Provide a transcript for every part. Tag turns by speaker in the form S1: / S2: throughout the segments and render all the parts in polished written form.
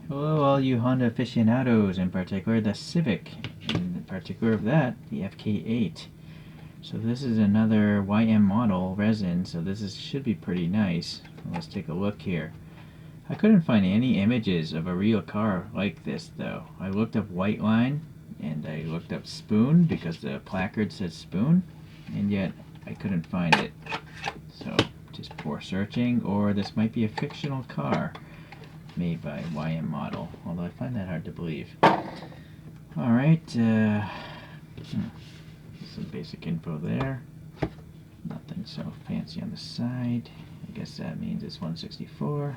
S1: Hello all you Honda aficionados, in particular the Civic, in particular of that, the FK8. So this is another YM model resin, so should be pretty nice. Let's take a look here. I couldn't find any images of a real car like this though. I looked up white line and I looked up spoon because the placard said spoon, and yet I couldn't find it. So just poor searching, or this might be a fictional car made by YM model, although I find that hard to believe. Alright, some basic info there. Nothing so fancy on the side. I guess that means it's 164.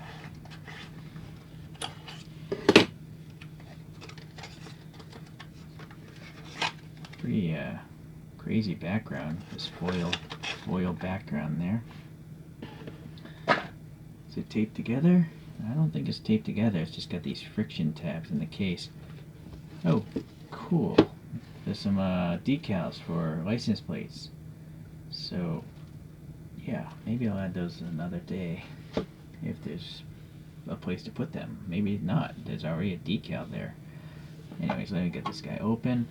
S1: Pretty crazy background, this foil background there. Is it taped together? I don't think it's taped together, it's just got these friction tabs in the case. Oh, cool. There's some decals for license plates. So, yeah, maybe I'll add those another day if there's a place to put them. Maybe not, there's already a decal there. Anyways, let me get this guy open.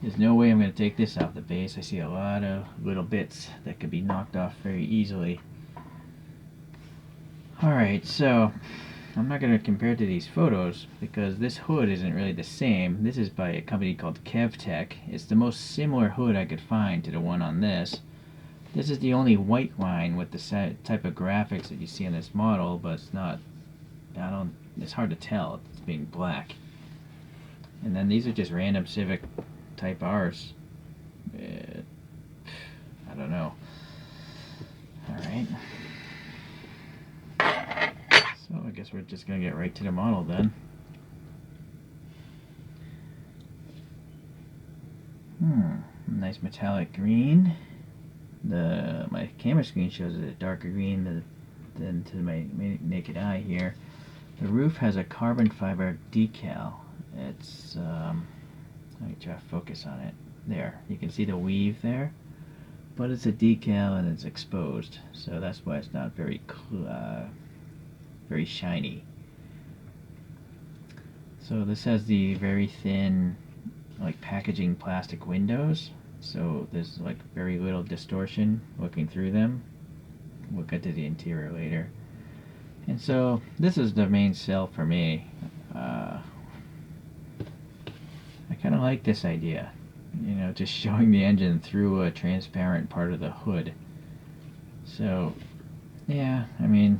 S1: There's no way I'm going to take this off the base. I see a lot of little bits that could be knocked off very easily. Alright, so I'm not going to compare it to these photos because this hood isn't really the same. This is by a company called Kevtech. It's the most similar hood I could find to the one on this. This is the only white line with the type of graphics that you see on this model, but it's not, it's hard to tell. It's being black. And then these are just random Civic type R's. I don't know. Alright. So I guess we're just going to get right to the model then. Nice metallic green. My camera screen shows it a darker green than to my naked eye here. The roof has a carbon fiber decal. It's let me try to focus on it. There, you can see the weave there, but it's a decal and it's exposed, so that's why it's not very shiny. So this has the very thin, like packaging plastic windows, so there's like very little distortion looking through them. We'll get to the interior later. And so this is the main sell for me. I kind of like this idea, you know, just showing the engine through a transparent part of the hood. So yeah, I mean,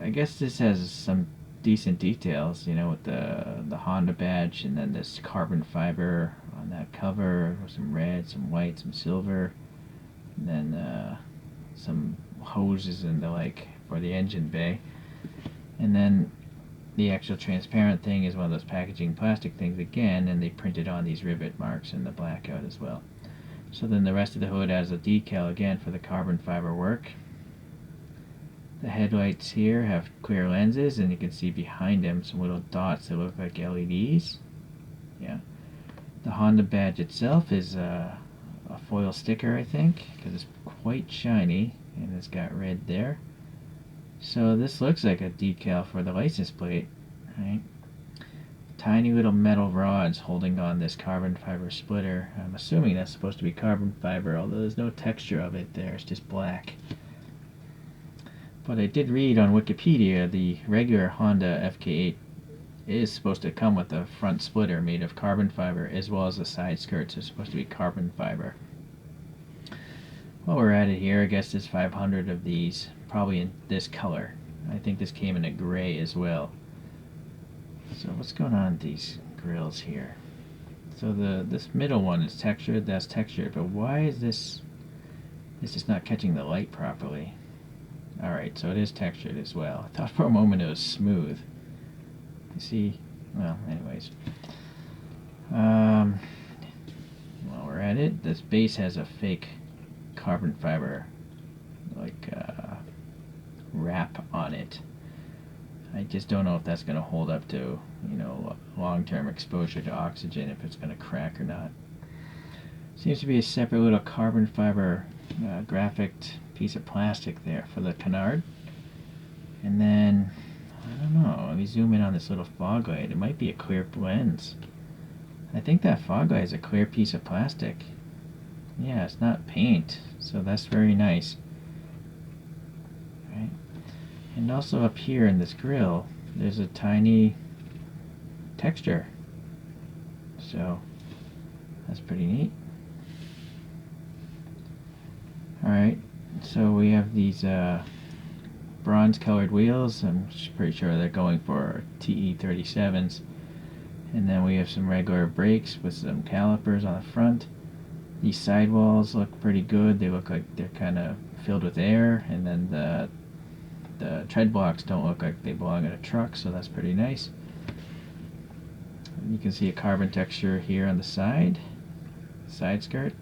S1: I guess this has some decent details, you know, with the Honda badge, and then this carbon fiber on that cover, with some red, some white, some silver, and then some hoses and the like for the engine bay. And then the actual transparent thing is one of those packaging plastic things again, and they printed on these rivet marks in the blackout as well. So then the rest of the hood has a decal again for the carbon fiber work. The headlights here have clear lenses, and you can see behind them some little dots that look like LEDs. Yeah. The Honda badge itself is a foil sticker, I think, because it's quite shiny, and it's got red there. So this looks like a decal for the license plate, right? Tiny little metal rods holding on this carbon fiber splitter. I'm assuming that's supposed to be carbon fiber, although there's no texture of it there, it's just black. But I did read on Wikipedia the regular Honda FK8 is supposed to come with a front splitter made of carbon fiber, as well as the side skirts are supposed to be carbon fiber. While we're at it here, I guess there's 500 of these, probably in this color. I think this came in a gray as well. So what's going on with these grills here? So this middle one is textured, that's textured, but why is this just not catching the light properly? Alright, so it is textured as well. I thought for a moment it was smooth. You see? Well, anyways. While we're at it, this base has a fake carbon fiber like wrap on it. I just don't know if that's going to hold up to, you know, long-term exposure to oxygen, if it's going to crack or not. Seems to be a separate little carbon fiber graphic piece of plastic there for the canard. And then, I don't know, we zoom in on this little fog light, it might be a clear lens. I think that fog light is a clear piece of plastic. Yeah, it's not paint, so that's very nice. Right? And also up here in this grill, there's a tiny texture. So that's pretty neat. Alright, so we have these bronze colored wheels. I'm pretty sure they're going for TE37s. And then we have some regular brakes with some calipers on the front. These sidewalls look pretty good. They look like they're kind of filled with air. And then the tread blocks don't look like they belong in a truck, so that's pretty nice. You can see a carbon texture here on the side skirt.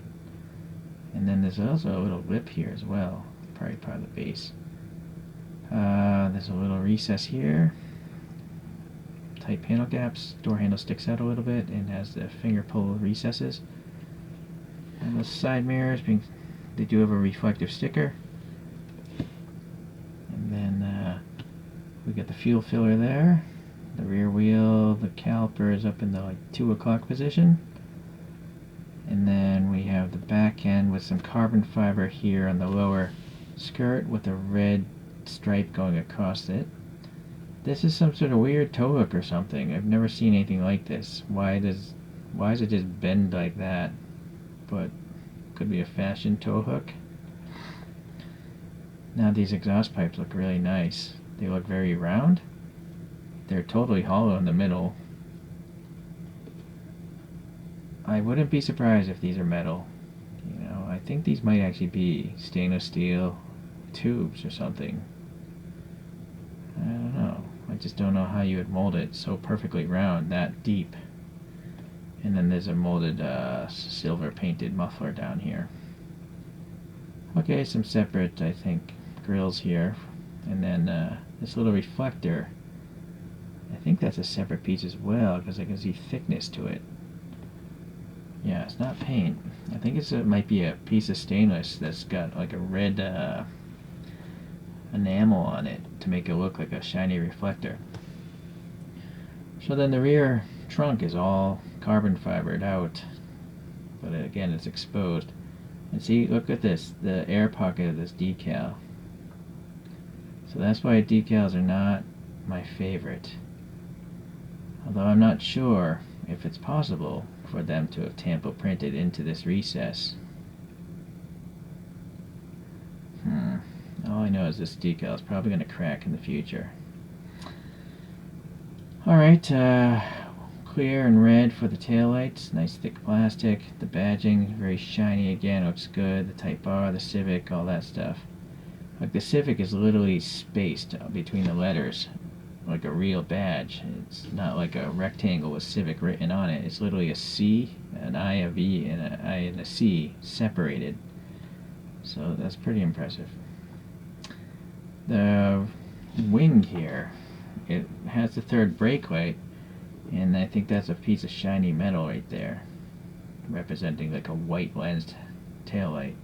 S1: And then there's also a little lip here as well, probably part of the base. There's a little recess here. Tight panel gaps. Door handle sticks out a little bit and has the finger pull recesses. And the side mirrors, they do have a reflective sticker. And then we got the fuel filler there. The rear wheel, the caliper is up in the 2 o'clock position. And then we have the back end with some carbon fiber here on the lower skirt with a red stripe going across it. This is some sort of weird tow hook or something. I've never seen anything like this. Why does it just bend like that? But could be a fashion tow hook. Now these exhaust pipes look really nice. They look very round. They're totally hollow in the middle. I wouldn't be surprised if these are metal. You know, I think these might actually be stainless steel tubes or something. I don't know. I just don't know how you would mold it so perfectly round, that deep. And then there's a molded silver painted muffler down here. Okay, some separate, I think, grills here. And then this little reflector. I think that's a separate piece as well because I can see thickness to it. Yeah, it's not paint. I think it might be a piece of stainless that's got like a red enamel on it to make it look like a shiny reflector. So then the rear trunk is all carbon fibered out, but again it's exposed. And see, look at this, the air pocket of this decal. So that's why decals are not my favorite. Although I'm not sure if it's possible for them to have tampo printed into this recess. All I know is this decal is probably going to crack in the future. Alright, clear and red for the taillights. Nice thick plastic. The badging, very shiny again, looks good. The Type R, the Civic, all that stuff. Like the Civic is literally spaced between the letters, like a real badge. It's not like a rectangle with Civic written on it. It's literally a C, an I, a V, and an I and a C separated. So that's pretty impressive. The wing here, it has the third brake light, and I think that's a piece of shiny metal right there, representing like a white lensed tail light.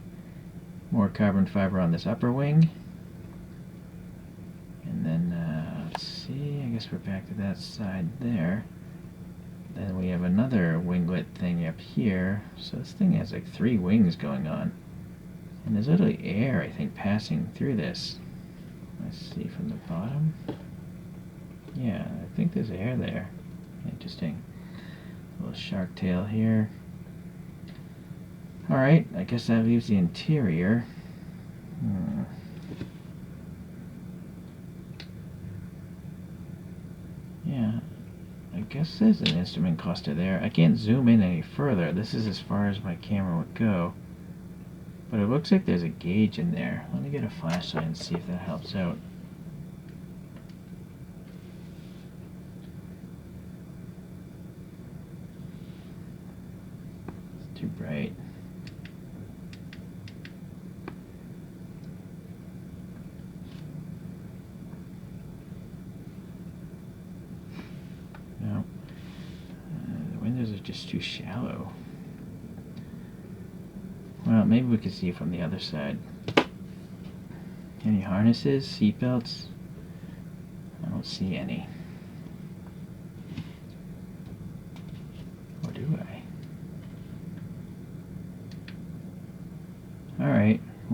S1: More carbon fiber on this upper wing. And then, let's see, I guess we're back to that side there. Then we have another winglet thing up here. So this thing has like 3 wings going on. And there's literally air, I think, passing through this. Let's see from the bottom. Yeah, I think there's air there. Interesting. A little shark tail here. Alright, I guess that leaves the interior. Yeah, I guess there's an instrument cluster there. I can't zoom in any further. This is as far as my camera would go. But it looks like there's a gauge in there. Let me get a flashlight and see if that helps out. It's too bright. No. The windows are just too shallow. Well, maybe we could see from the other side. Any harnesses, seatbelts? I don't see any.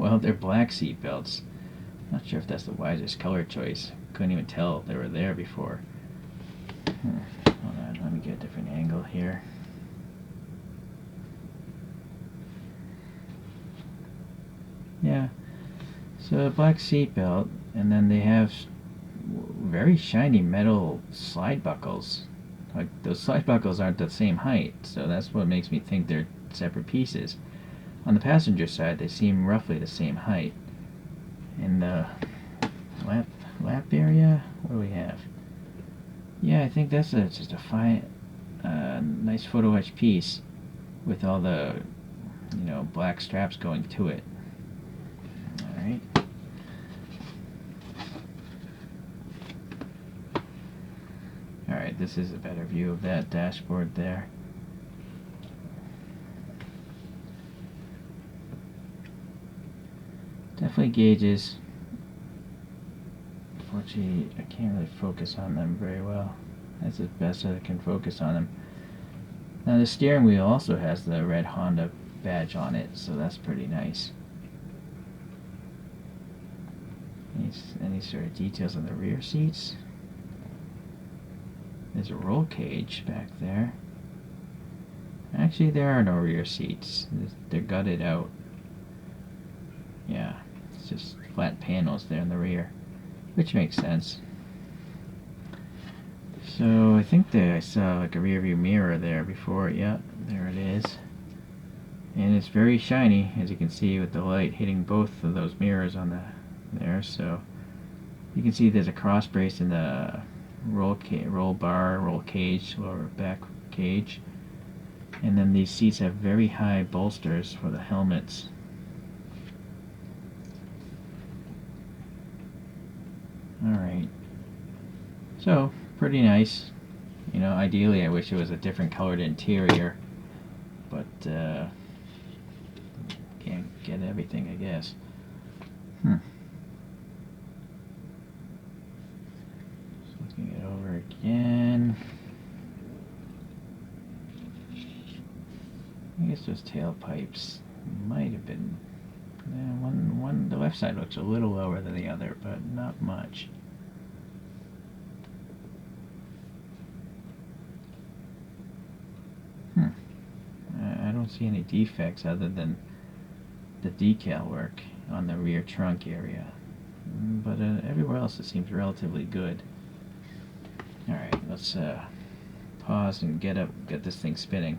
S1: well, they're black seat belts. Not sure if that's the wisest color choice. Couldn't even tell they were there before. Hold on, let me get a different angle here. Yeah, so a black seat belt, and then they have very shiny metal slide buckles. Like, those slide buckles aren't the same height, so that's what makes me think they're separate pieces. On the passenger side, they seem roughly the same height. In the lap area, what do we have? Yeah, I think that's just a fine, nice photo etch piece with all the, black straps going to it. All right. All right, this is a better view of that dashboard there. Definitely gauges. Unfortunately, I can't really focus on them very well. That's as best as I can focus on them. Now the steering wheel also has the red Honda badge on it, so that's pretty nice. Any sort of details on the rear seats? There's a roll cage back there. Actually, there are no rear seats. They're gutted out. Yeah, it's just flat panels there in the rear, which makes sense. So I think I saw like a rear view mirror there before. Yeah, there it is. And it's very shiny, as you can see, with the light hitting both of those mirrors on there. So you can see there's a cross brace in the roll cage, lower back cage. And then these seats have very high bolsters for the helmets. Alright. So, pretty nice. Ideally I wish it was a different colored interior. But, can't get everything, I guess. Just looking it over again. I guess those tailpipes might have been... the left side looks a little lower than the other, but not much. I don't see any defects other than the decal work on the rear trunk area. But everywhere else it seems relatively good. Alright, let's pause and get this thing spinning.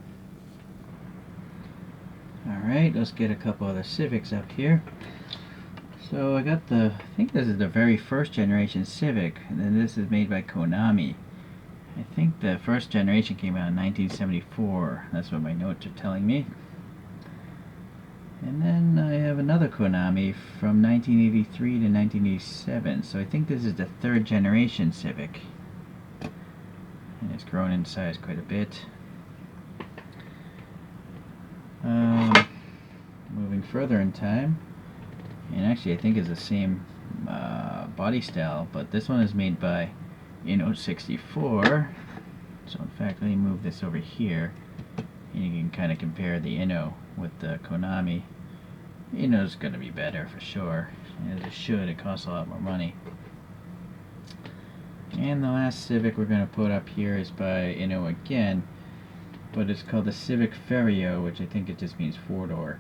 S1: Alright, let's get a couple other Civics up here. So I think this is the very first generation Civic, and then this is made by Konami. I think the first generation came out in 1974, that's what my notes are telling me. And then I have another Konami from 1983 to 1987, so I think this is the third generation Civic. And it's grown in size quite a bit. Moving further in time, and actually I think it's the same body style, but this one is made by Inno64. So in fact, let me move this over here, and you can kind of compare the Inno with the Konami. Inno's going to be better for sure, as it should. It costs a lot more money. And the last Civic we're going to put up here is by Inno again, but it's called the Civic Ferio, which I think it just means four-door.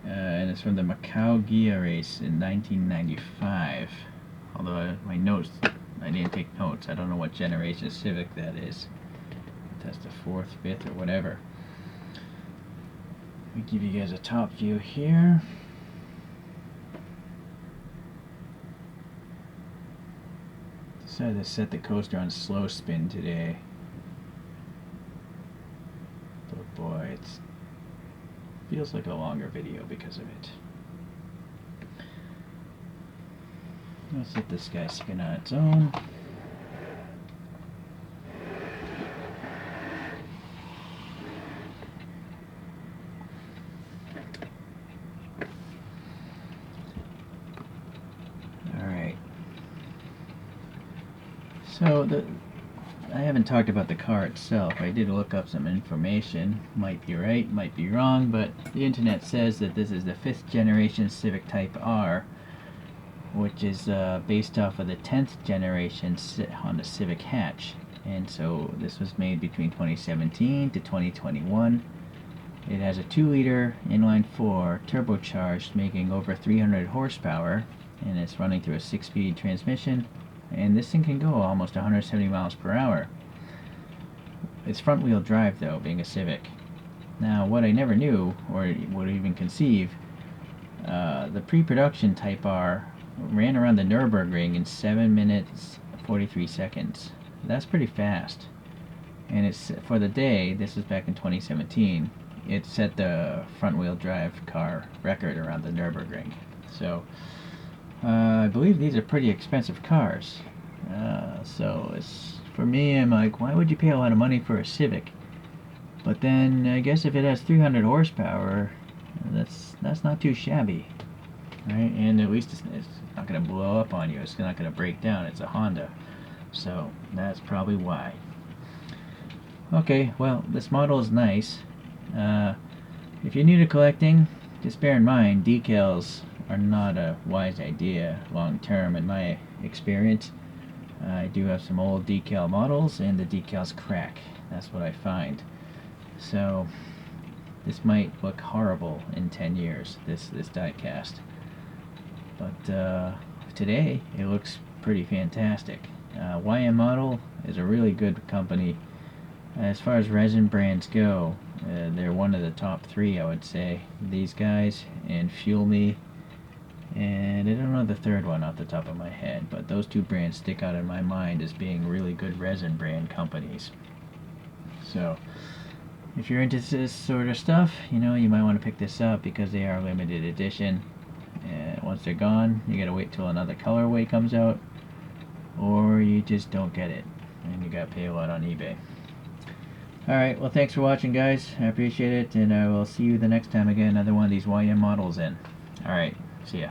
S1: And it's from the Macau Gia race in 1995. Although my notes, I didn't take notes. I don't know what generation Civic that is. If that's the fourth, fifth, or whatever. Let me give you guys a top view here. Decided to set the coaster on slow spin today. But boy, it feels like a longer video because of it. Let's let this guy spin on its own. Alright. So I haven't talked about the car itself. I did look up some information. Might be right, might be wrong, but the internet says that this is the 5th generation Civic Type R, which is based off of the 10th generation Honda Civic hatch. And so this was made between 2017 to 2021. It has a 2-liter inline-4 turbocharged, making over 300 horsepower, and it's running through a 6-speed transmission. And this thing can go almost 170 miles per hour. It's front-wheel drive, though, being a Civic. Now, what I never knew, or would even conceive, the pre-production Type R ran around the Nürburgring in 7 minutes 43 seconds. That's pretty fast. And it's for the day. This was back in 2017. It set the front-wheel drive car record around the Nürburgring. So I believe these are pretty expensive cars. So it's, for me, I'm like, why would you pay a lot of money for a Civic? But then I guess if it has 300 horsepower, that's not too shabby, right? And at least it's not going to blow up on you. It's not going to break down. It's a Honda. So that's probably why. Okay, well, this model is nice. If you're new to collecting, just bear in mind decals are not a wise idea long term in my experience. I do have some old decal models and the decals crack. That's what I find. So this might look horrible in 10 years, this die cast. But today it looks pretty fantastic. YM Model is a really good company. As far as resin brands go, they're one of the top 3, I would say. These guys and Fuel Me, and I don't know the third one off the top of my head, but those 2 brands stick out in my mind as being really good resin brand companies. So if you're into this sort of stuff, you might want to pick this up because they are limited edition. And once they're gone, you gotta wait till another colorway comes out, or you just don't get it and you gotta pay a lot on eBay. Alright, well, thanks for watching, guys. I appreciate it, and I will see you the next time I get another one of these YM models in. Alright, see ya.